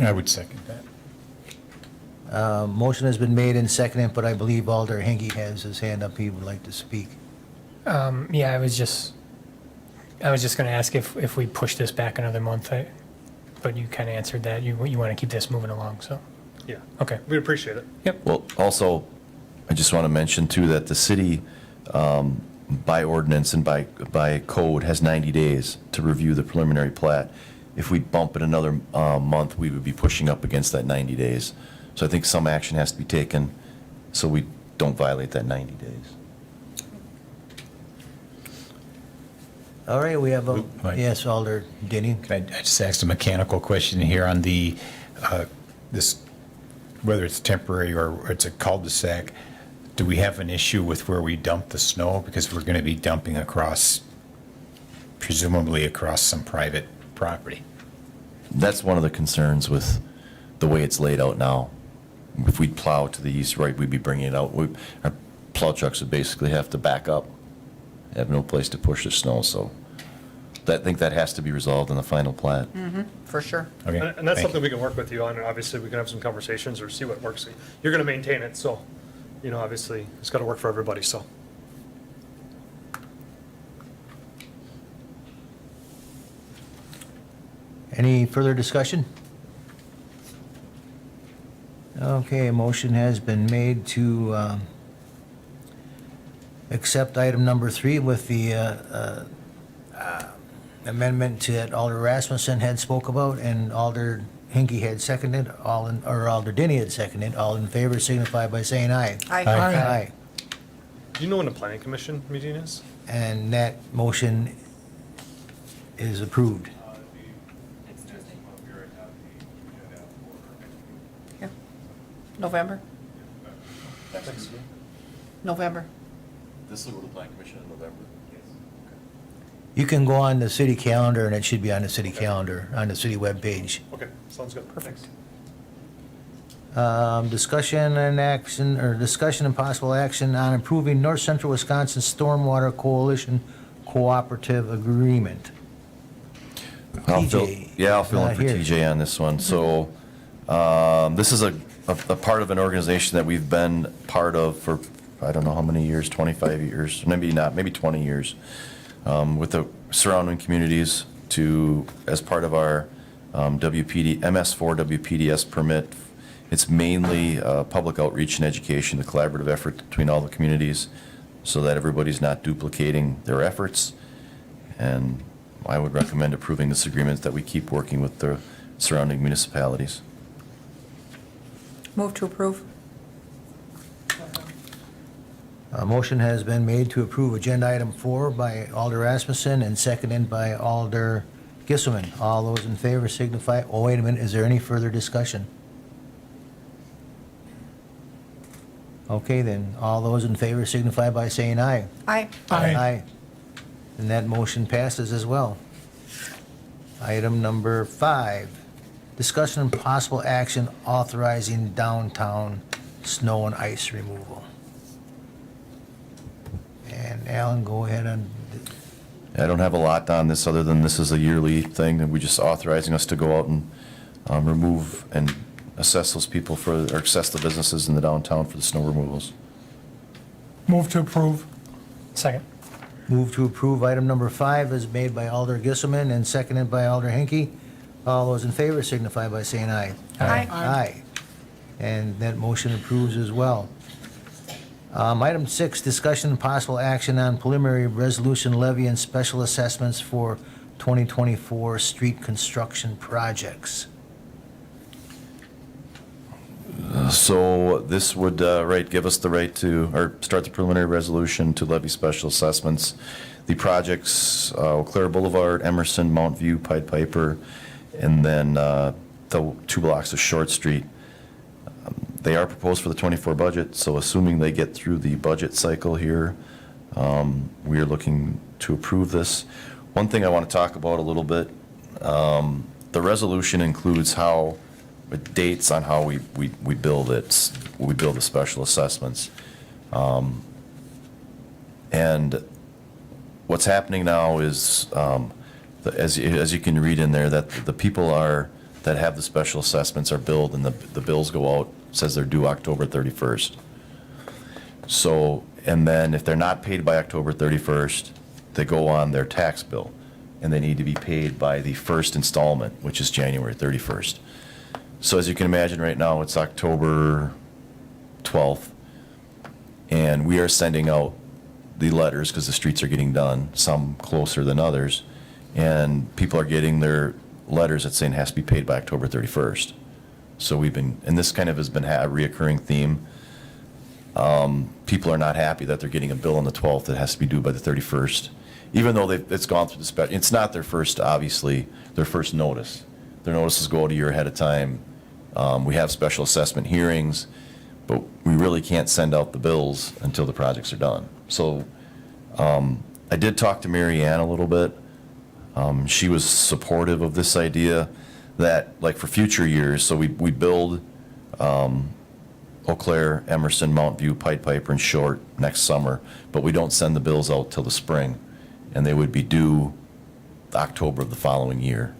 S7: I would second that.
S2: Motion has been made and seconded, but I believe Alder Henke has his hand up. He would like to speak.
S9: Yeah, I was just going to ask if we push this back another month, but you kind of answered that. You want to keep this moving along, so,
S10: Yeah,
S9: okay.
S10: we'd appreciate it.
S9: Yep.
S8: Well, also, I just want to mention too that the city, by ordinance and by code, has 90 days to review the preliminary plat. If we bump it another month, we would be pushing up against that 90 days. So I think some action has to be taken so we don't violate that 90 days.
S2: All right, we have a,
S7: Right.
S2: yes, Alder Denny.
S7: Can I just ask a mechanical question here on the, this, whether it's temporary or it's a cul-de-sac? Do we have an issue with where we dump the snow? Because we're going to be dumping across, presumably across some private property.
S8: That's one of the concerns with the way it's laid out now. If we plow to the east, right, we'd be bringing it out. Our plow trucks would basically have to back up, have no place to push the snow, so I think that has to be resolved in the final plat.
S1: For sure.
S7: Okay.
S10: And that's
S7: thank
S10: something
S7: you.
S10: we can work with you on, and obviously we can have some conversations or see what works. You're gonna maintain it, so, you know, obviously, it's gotta work for everybody, so.
S2: Any further discussion? Okay, a motion has been made to accept item number 3 with the amendment that Alder Rasmussen had spoke about and Alder Hinkie had seconded, or Alder Denny had seconded. All in favor signify by saying aye.
S1: Aye.
S2: Aye.
S10: Do you know when the planning commission meeting is?
S2: And that motion is approved.
S1: Yeah. November? November.
S8: This will go to the planning commission in November?
S2: You can go on the city calendar and it should be on the city calendar, on the city webpage.
S10: Okay, sounds good, perfect.
S2: Discussion and action, or discussion and possible action on improving North Central Wisconsin Stormwater Coalition Cooperative Agreement.
S8: I'll
S2: TJ
S8: fill in
S2: not
S8: for
S2: here.
S8: TJ on this one. So, this is a part of an organization that we've been part of for, I don't know how many years, 25 years, maybe not, maybe 20 years, with the surrounding communities to, as part of our MS4 WPDS permit. It's mainly public outreach and education, the collaborative effort between all the communities, so that everybody's not duplicating their efforts. And I would recommend approving this agreement that we keep working with the surrounding municipalities.
S1: Move to approve.
S2: A motion has been made to approve agenda item 4 by Alder Rasmussen and seconded by Alder Gisselman. All those in favor signify, oh, wait a minute, is there any further discussion? Okay, then, all those in favor signify by saying aye.
S1: Aye.
S4: Aye.
S2: And that motion passes as well. Item number 5, discussion and possible action authorizing downtown snow and ice removal. And Alan, go ahead and,
S8: I don't have a lot on this, other than this is a yearly thing, and we're just authorizing us to go out and remove and assess those people for, or assess the businesses in the downtown for the snow removals.
S4: Move to approve.
S9: Second.
S2: move to approve item number 5 is made by Alder Gisselman and seconded by Alder Hinkie. All those in favor signify by saying aye.
S1: Aye.
S2: Aye. And that motion approves as well. Item 6, discussion and possible action on preliminary resolution levy and special assessments for 2024 street construction projects.
S8: So this would, give us the right to, or start the preliminary resolution to levy special assessments. The projects, Eau Claire Boulevard, Emerson, Mount View, Pied Piper, and then the 2 blocks of Short Street. They are proposed for the '24 budget, so assuming they get through the budget cycle here, we are looking to approve this. One thing I want to talk about a little bit, the resolution includes how, with dates on how we build it, we build the special assessments. And what's happening now is, as you can read in there, that the people that have the special assessments are billed, and the bills go out, says they're due October 31st. So, and then if they're not paid by October 31st, they go on their tax bill, and they need to be paid by the first installment, which is January 31st. So as you can imagine, right now, it's October 12th, and we are sending out the letters because the streets are getting done, some closer than others, and people are getting their letters that saying it has to be paid by October 31st. So we've been, and this kind of has been a reoccurring theme People are not happy that they're getting a bill on the 12th that has to be due by the 31st, even though it's gone through the special. It's not their first, obviously, their first notice. Their notices go out a year ahead of time. We have special assessment hearings, but we really can't send out the bills until the projects are done. So I did talk to Mary Ann a little bit. She was supportive of this idea that, like, for future years, so we build Eau Claire, Emerson, Mount View, Pied Piper, and Short next summer, but we don't send the bills out till the spring, and they would be due October of the following year.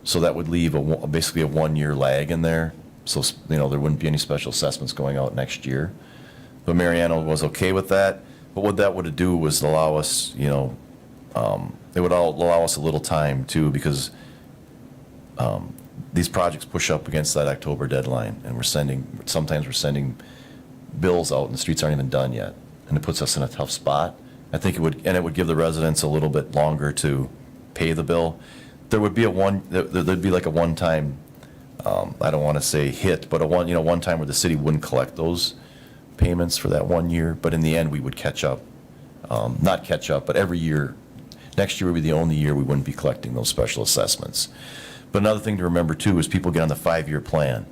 S8: So that would leave basically a 1-year lag in there. So, you know, there wouldn't be any special assessments going out next year. But Mariana was okay with that. But what that would do was allow us, you know, it would allow us a little time too, because these projects push up against that October deadline, and sometimes we're sending bills out and the streets aren't even done yet, and it puts us in a tough spot. I think it would give the residents a little bit longer to pay the bill. There would be there'd be like a one-time, I don't want to say hit, but one time where the city wouldn't collect those payments for that 1 year, but in the end we would catch up. Not catch up, but every year. Next year would be the only year we wouldn't be collecting those special assessments. But another thing to remember too is people get on the 5-year plan.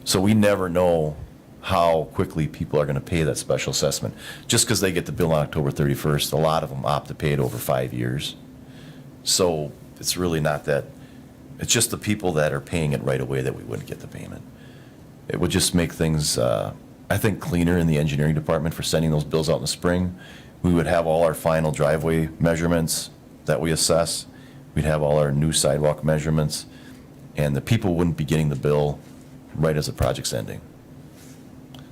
S8: So we never know how quickly people are going to pay that special assessment. Just because they get the bill on October 31st, a lot of them opt to pay it over 5 years. So it's really not that, it's just the people that are paying it right away that we wouldn't get the payment. It would just make things, I think, cleaner in the engineering department for sending those bills out in the spring. We would have all our final driveway measurements that we assess. We'd have all our new sidewalk measurements, and the people wouldn't be getting the bill right as the project's ending.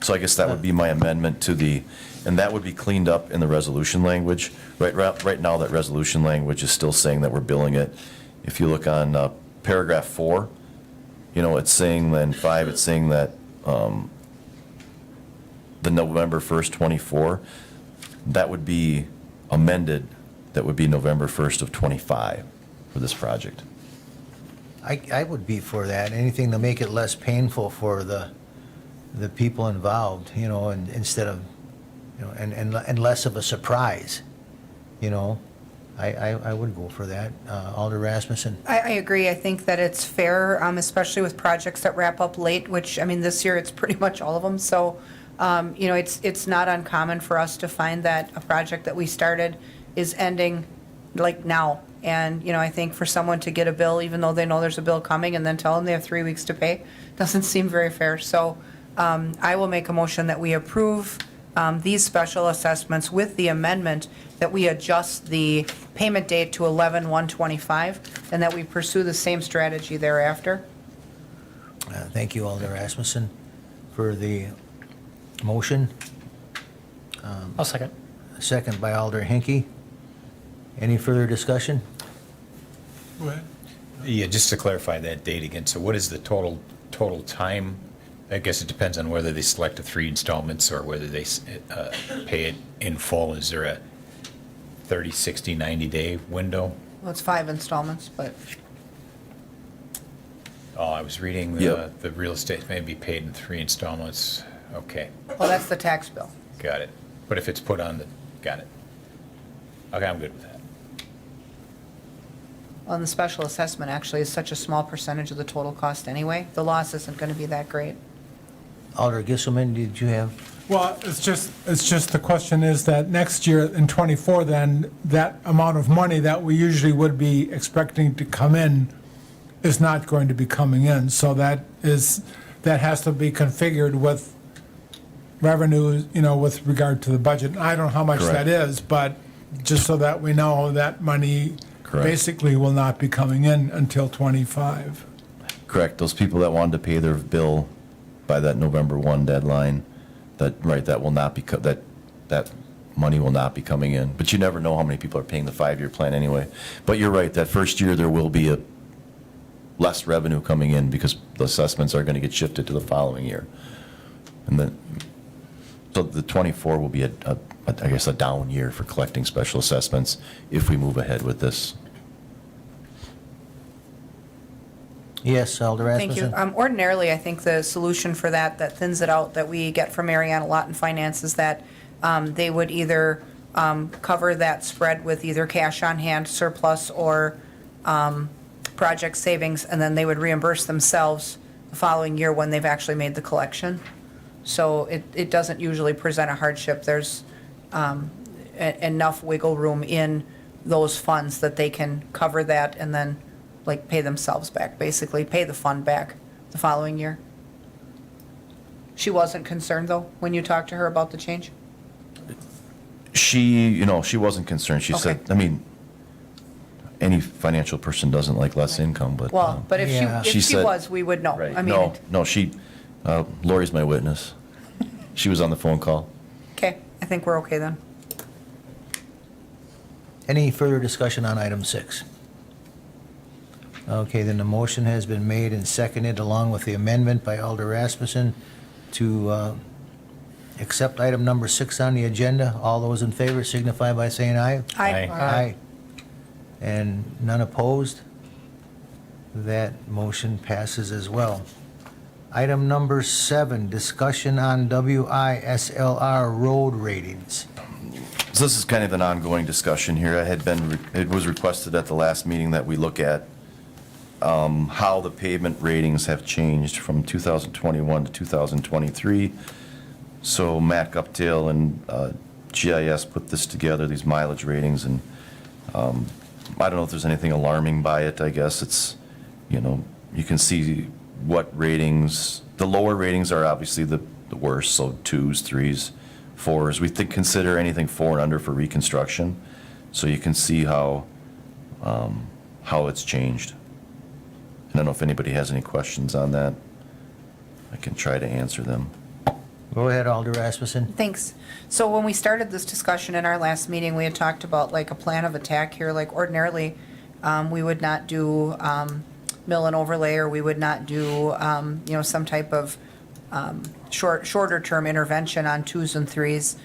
S8: So I guess that would be my amendment and that would be cleaned up in the resolution language. Right now, that resolution language is still saying that we're billing it. If you look on paragraph 4, you know, it's saying, then 5, it's saying that the November 1st, 24, that would be amended, that would be November 1st of 25 for this project.
S2: I would be for that, anything to make it less painful for the people involved, you know, and instead of, you know, and less of a surprise, you know. I would go for that. Alder Rasmussen?
S1: I agree. I think that it's fair, especially with projects that wrap up late, which, I mean, this year it's pretty much all of them. So, you know, it's not uncommon for us to find that a project that we started is ending like now. And, you know, I think for someone to get a bill, even though they know there's a bill coming, and then tell them they have 3 weeks to pay, doesn't seem very fair. So I will make a motion that we approve these special assessments with the amendment that we adjust the payment date to 11/1/25, and that we pursue the same strategy thereafter.
S2: Thank you, Alder Rasmussen, for the motion.
S9: I'll second.
S2: Second by Alder Henke. Any further discussion?
S4: Go ahead.
S7: Yeah, just to clarify that date again, so what is the total time? I guess it depends on whether they select the 3 installments or whether they pay it in full. Is there a 30, 60, 90-day window?
S1: Well, it's 5 installments, but
S7: Oh, I was reading
S8: Yep.
S7: the real estate may be paid in 3 installments. Okay,
S1: well, that's the tax bill.
S7: got it. But if it's put on got it. Okay, I'm good with that.
S1: Well, and the special assessment actually is such a small percentage of the total cost anyway. The loss isn't going to be that great.
S2: Alder Gisselman, did you have?
S4: Well, it's just the question is that next year in '24, then, that amount of money that we usually would be expecting to come in is not going to be coming in. So that has to be configured with revenue, you know, with regard to the budget. I don't know how much
S8: Correct.
S4: that is, but just so that we know that money
S8: Correct.
S4: basically will not be coming in until '25.
S8: Correct. Those people that wanted to pay their bill by that November 1 deadline, that will not be, that money will not be coming in. But you never know how many people are paying the 5-year plan anyway. But you're right, that first year there will be less revenue coming in because the assessments are going to get shifted to the following year. And then, so the '24 will be I guess a down year for collecting special assessments if we move ahead with this.
S2: Yes, Alder
S1: Thank you.
S2: Rasmussen?
S1: Ordinarily, I think the solution for that thins it out, that we get from Mariana Lot and Finance is that they would either cover that spread with either cash on hand surplus or project savings, and then they would reimburse themselves the following year when they've actually made the collection. So it doesn't usually present a hardship. There's enough wiggle room in those funds that they can cover that and then like pay themselves back, basically pay the fund back the following year. She wasn't concerned though, when you talked to her about the change?
S8: She wasn't concerned. She said,
S1: Okay.
S8: I mean, any financial person doesn't like less income, but.
S1: Well, but if
S2: Yeah.
S1: she
S8: She said-
S1: was, we would know.
S8: Right.
S1: I mean,
S8: No, Lori's my witness. She was on the phone call.
S1: okay, I think we're okay then.
S2: Any further discussion on item 6? Okay, then the motion has been made and seconded along with the amendment by Alder Rasmussen to accept item number 6 on the agenda. All those in favor signify by saying aye.
S7: Aye.
S2: Aye. And none opposed? That motion passes as well. Item number 7, discussion on WISLR road ratings.
S8: So this is kind of an ongoing discussion here. It was requested at the last meeting that we look at how the pavement ratings have changed from 2021 to 2023. So Matt Guptill and GIS put this together, these mileage ratings, and I don't know if there's anything alarming by it. I guess it's, you can see what ratings, the lower ratings are obviously the worst, so 2s, 3s, 4s. We consider anything 4 and under for reconstruction, so you can see how it's changed. I don't know if anybody has any questions on that. I can try to answer them.
S2: Go ahead, Alder Rasmussen.
S1: Thanks. So when we started this discussion in our last meeting, we had talked about like a plan of attack here. Like ordinarily, we would not do mill and overlay, or we would not do, some type of shorter term intervention on 2s and 3s.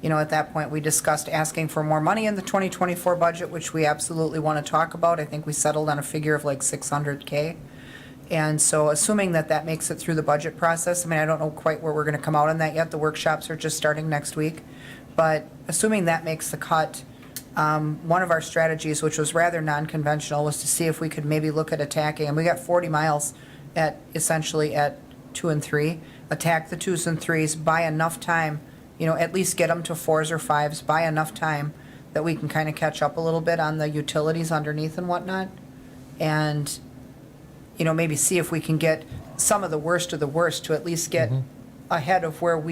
S1: At that point, we discussed asking for more money in the 2024 budget, which we absolutely want to talk about. I think we settled on a figure of like $600K. And so assuming that makes it through the budget process, I don't know quite where we're going to come out on that yet. The workshops are just starting next week. But assuming that makes the cut, one of our strategies, which was rather non-conventional, was to see if we could maybe look at attacking, and we got 40 miles essentially at 2 and 3, attack the 2s and 3s, buy enough time, at least get them to 4s or 5s, buy enough time that we can kind of catch up a little bit on the utilities underneath and whatnot. And maybe see if we can get some of the worst to at least get ahead of where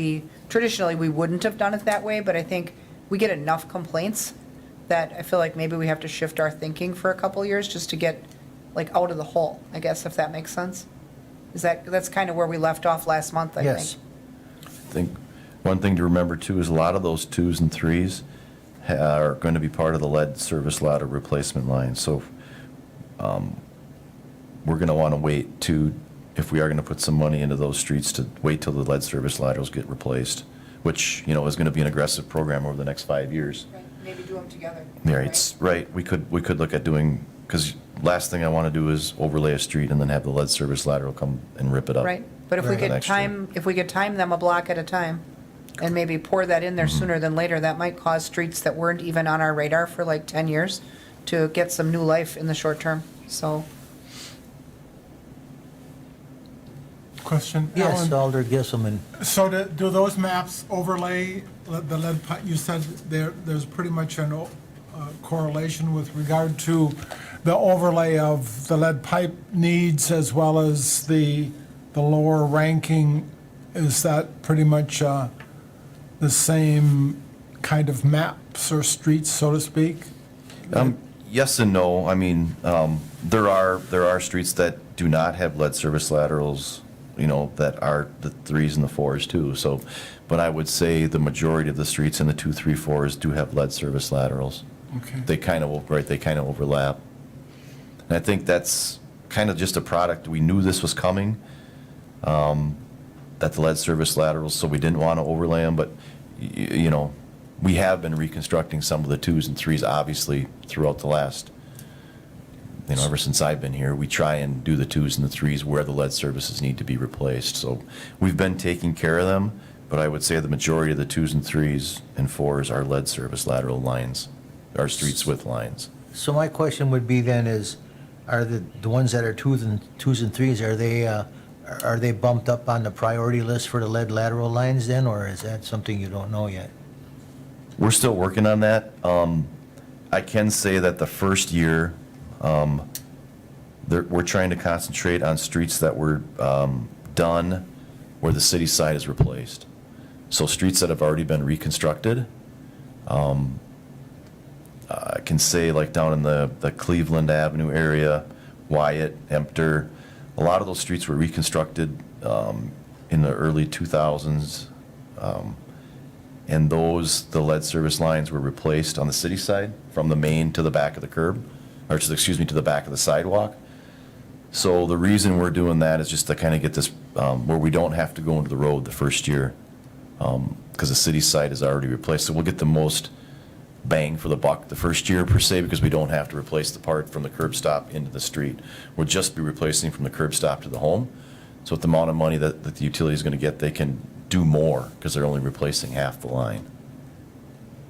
S1: traditionally we wouldn't have done it that way, but I think we get enough complaints that I feel like maybe we have to shift our thinking for a couple years just to get like out of the hole, I guess, if that makes sense. That's kind of where we left off last month, I
S2: Yes.
S8: I think one thing to remember too is a lot of those 2s and 3s are going to be part of the lead service ladder replacement line. So we're going to want to wait if we are going to put some money into those streets, to wait till the lead service laterals get replaced, which, is going to be an aggressive program over the next 5 years.
S1: Right, maybe do them together.
S8: Yeah, it's right. We could look at doing, because last thing I want to do is overlay a street and then have the lead service lateral come and rip it up.
S1: Right, but if we
S8: for the
S1: could
S8: next year.
S1: time them a block at a time, and maybe pour that in there sooner than later, that might cause streets that weren't even on our radar for like 10 years to get some new life in the short term, so.
S4: Question?
S2: Yes,
S4: Alan?
S2: Alder Gisselman.
S4: So do those maps overlay the lead pipe? You said there's pretty much a correlation with regard to the overlay of the lead pipe needs as well as the lower ranking. Is that pretty much the same kind of maps or streets, so to speak?
S8: Yes and no. There are streets that do not have lead service laterals, that are the 3s and the 4s too. So, but I would say the majority of the streets in the 2, 3, 4s do have lead service laterals.
S4: Okay.
S8: They kind of overlap. And I think that's kind of just a product. We knew this was coming, that the lead service laterals, so we didn't want to overlay them, but we have been reconstructing some of the 2s and 3s, obviously, throughout the last ever since I've been here, we try and do the 2s and the 3s where the lead services need to be replaced. So we've been taking care of them, but I would say the majority of the 2s and 3s and 4s are lead service lateral lines, are streets with lines.
S2: So my question would be then is, are the ones that are twos and 3s, are they bumped up on the priority list for the lead lateral lines then, or is that something you don't know yet?
S8: We're still working on that. I can say that the first year, we're trying to concentrate on streets that were done where the city side is replaced. So streets that have already been reconstructed. I can say like down in the Cleveland Avenue area, Wyatt, Emptor, a lot of those streets were reconstructed in the early 2000s. And the lead service lines were replaced on the city side from the main to the back of the curb, or to the back of the sidewalk. So the reason we're doing that is just to kind of get this, where we don't have to go into the road the first year, because the city side is already replaced. So we'll get the most bang for the buck the first year per se, because we don't have to replace the part from the curb stop into the street. We'll just be replacing from the curb stop to the home. So with the amount of money that the utility is going to get, they can do more because they're only replacing half the line,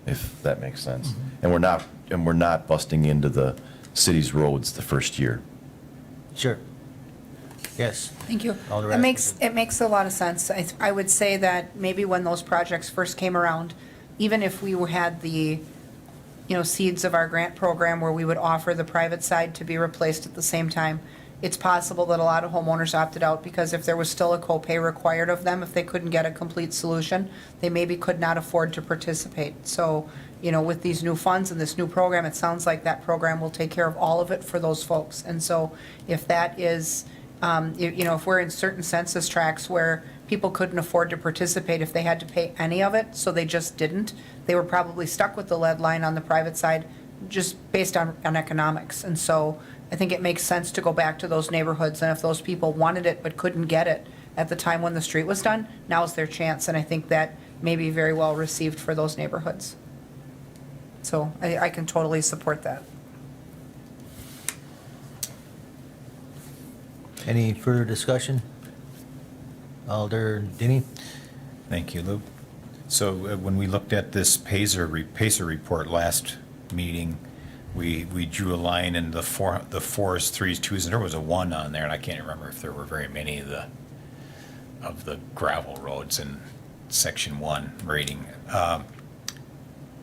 S8: if that makes sense. And we're not busting into the city's roads the first year.
S2: Sure. Yes.
S1: Thank you.
S2: All the
S1: It
S2: rest.
S1: makes a lot of sense. I would say that maybe when those projects first came around, even if we had the, seeds of our grant program where we would offer the private side to be replaced at the same time, it's possible that a lot of homeowners opted out because if there was still a copay required of them, if they couldn't get a complete solution, they maybe could not afford to participate. So, with these new funds and this new program, it sounds like that program will take care of all of it for those folks. And so if that is, if we're in certain census tracts where people couldn't afford to participate if they had to pay any of it, so they just didn't, they were probably stuck with the lead line on the private side just based on economics. And so I think it makes sense to go back to those neighborhoods, and if those people wanted it but couldn't get it at the time when the street was done, now's their chance, and I think that may be very well received for those neighborhoods. So I can totally support that.
S2: Any further discussion? Alder Denny?
S7: Thank you, Lou. So when we looked at this Pacer report last meeting, we drew a line in the fours, 3s, 2s, and there was a 1 on there, and I can't remember if there were very many of the gravel roads in section 1 rating.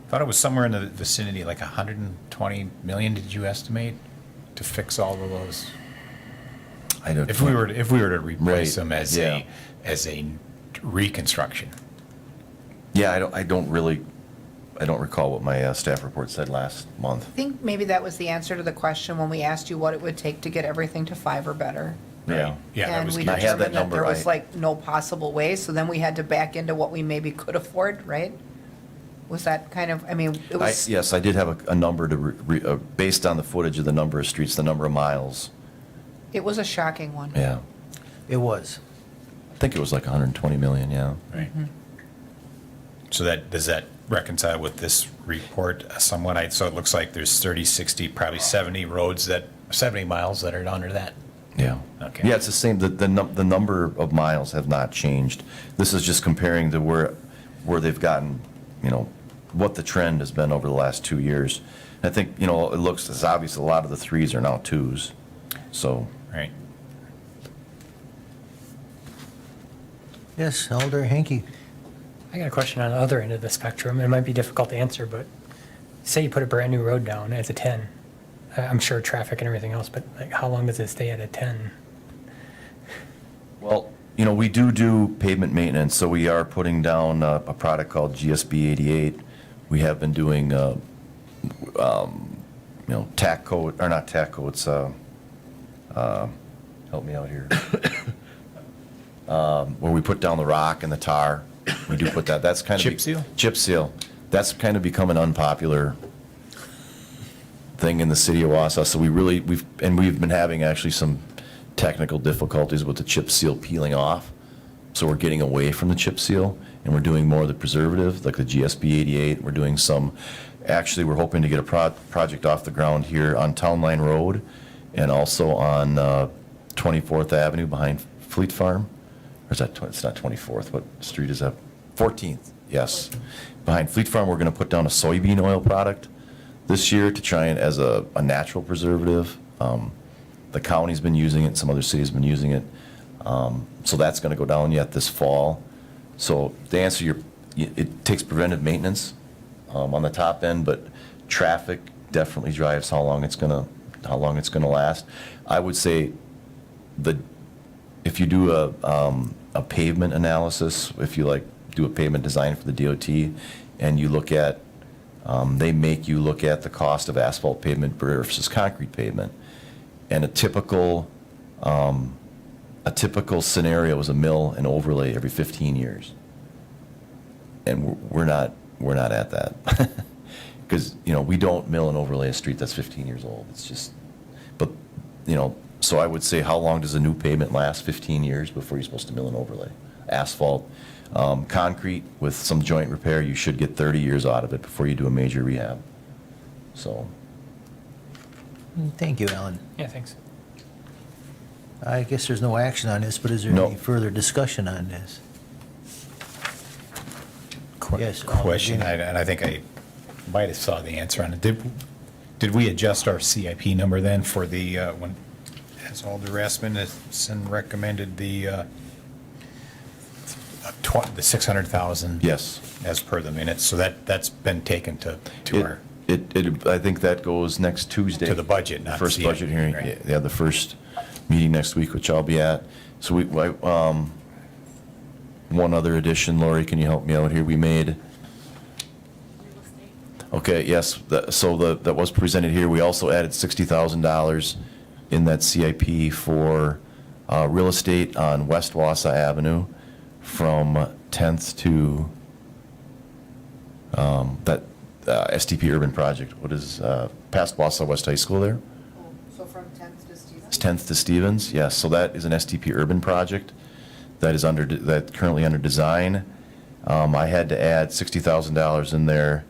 S7: Thought it was somewhere in the vicinity, like 120 million, did you estimate, to fix all of those?
S8: I don't.
S7: If we were to replace
S8: Right,
S7: them as
S8: yeah.
S7: a reconstruction.
S8: Yeah, I don't recall what my staff report said last month.
S1: I think maybe that was the answer to the question when we asked you what it would take to get everything to 5 or better.
S8: Yeah.
S7: Yeah, that
S1: And
S7: was
S1: we
S7: good.
S8: I had that
S1: determined that there
S8: number,
S1: was like no possible way, so then we had to back into what we maybe could afford, right? Was that kind of, it was,
S8: Yes, I did have a number to, based on the footage of the number of streets, the number of miles.
S1: it was a shocking one.
S8: Yeah.
S2: It was.
S8: I think it was like 120 million, yeah.
S7: Right. So does that reconcile with this report somewhat? So it looks like there's 30, 60, probably 70 miles that are under that.
S8: Yeah.
S7: Okay.
S8: Yeah, it's the same, the number of miles have not changed. This is just comparing to where they've gotten, what the trend has been over the last 2 years. I think, it looks, it's obvious a lot of the 3s are now 2s, so.
S7: Right.
S2: Yes, Alder Hanky.
S9: I got a question on the other end of the spectrum. It might be difficult to answer, but say you put a brand new road down as a 10. I'm sure traffic and everything else, but like how long does it stay at a 10?
S8: Well, we do pavement maintenance, so we are putting down a product called GSB 88. We have been doing, tack coat, or not tack coats, help me out here. Where we put down the rock and the tar. We do put that, that's kind of.
S7: Chip seal?
S8: Chip seal. That's kind of become an unpopular thing in the city of Wausau. So we've been having actually some technical difficulties with the chip seal peeling off. So we're getting away from the chip seal and we're doing more of the preservative, like the GSB 88. We're doing some, actually we're hoping to get a project off the ground here on Town Line Road and also on 24th Avenue behind Fleet Farm. Or is that, it's not 24th, what street is that? 14th, yes. Behind Fleet Farm, we're going to put down a soybean oil product this year to try and, as a natural preservative. The county's been using it, some other cities have been using it. So that's going to go down yet this fall. So to answer your, it takes preventive maintenance on the top end, but traffic definitely drives how long it's going to last. I would say if you do a pavement analysis, if you like do a pavement design for the DOT, and you look at, they make you look at the cost of asphalt pavement versus concrete pavement, and a typical scenario is a mill and overlay every 15 years, and we're not at that, because we don't mill and overlay a street that's 15 years old. It's just, but so I would say, how long does a new pavement last? 15 years before you're supposed to mill and overlay. Asphalt, concrete with some joint repair, you should get 30 years out of it before you do a major rehab. So.
S2: Thank you, Alan.
S9: Yeah, thanks.
S2: I guess there's no action on this, but is there
S8: No.
S2: any further discussion on this? Yes,
S7: Question,
S2: Alderman.
S7: and I think I might have saw the answer on it. Did we adjust our CIP number then for the, when, as Alder Rasmussen recommended, the 600,000?
S8: Yes.
S7: As per the minutes, so that's been taken to our,
S8: I think that goes next Tuesday.
S7: To the budget, not
S8: First
S7: CIP,
S8: budget hearing,
S7: right.
S8: yeah, the first meeting next week, which I'll be at. So one other addition, Lori, can you help me out here? We made, okay, yes, that was presented here. We also added $60,000 in that CIP for real estate on West Wausau Avenue from 10th to that STP urban project. What is past Wausau West High School there?
S1: So from 10th to Stevens?
S8: It's 10th to Stevens, yes. So that is an STP urban project that is currently under design. I had to add $60,000 in there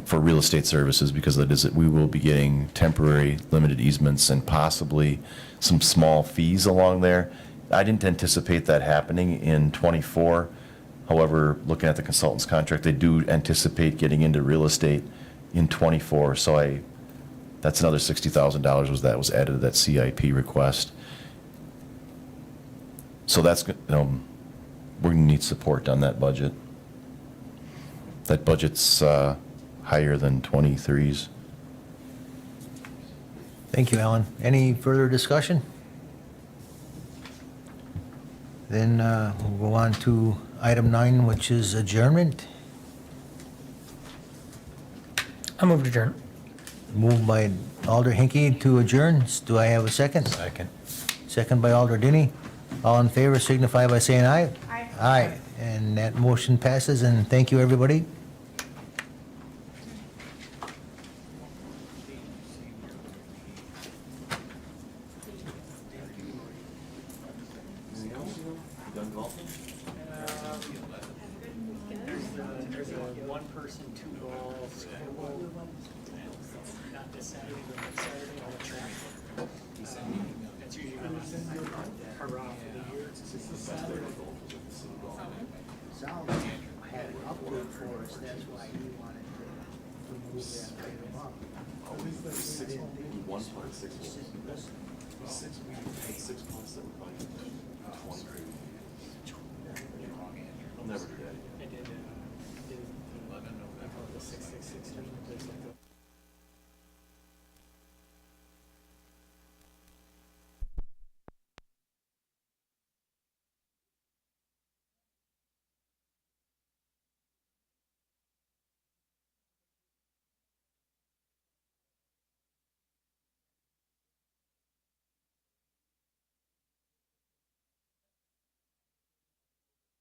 S8: for real estate services because we will be getting temporary limited easements and possibly some small fees along there. I didn't anticipate that happening in '24. However, looking at the consultant's contract, they do anticipate getting into real estate in '24. So that's another $60,000 that was added to that CIP request. So that's, we're going to need support on that budget. That budget's higher than '23's.
S2: Thank you, Alan. Any further discussion? Then we'll go on to item 9, which is adjournment.
S9: I'll move to adjourn.
S2: Moved by Alder Hinkie to adjourn. Do I have a second?
S7: second.
S2: Second by Alder Denny. All in favor signify by saying aye.
S11: Aye.
S2: Aye. And that motion passes, and thank you, everybody.
S9: There's a one person, 2 balls, not this Saturday, but next Saturday on the track. That's usually when I hurrah for the year.
S2: Sal had an update for us, that's why he wanted to move that item up.
S9: I did 11 November, the 666, there's like the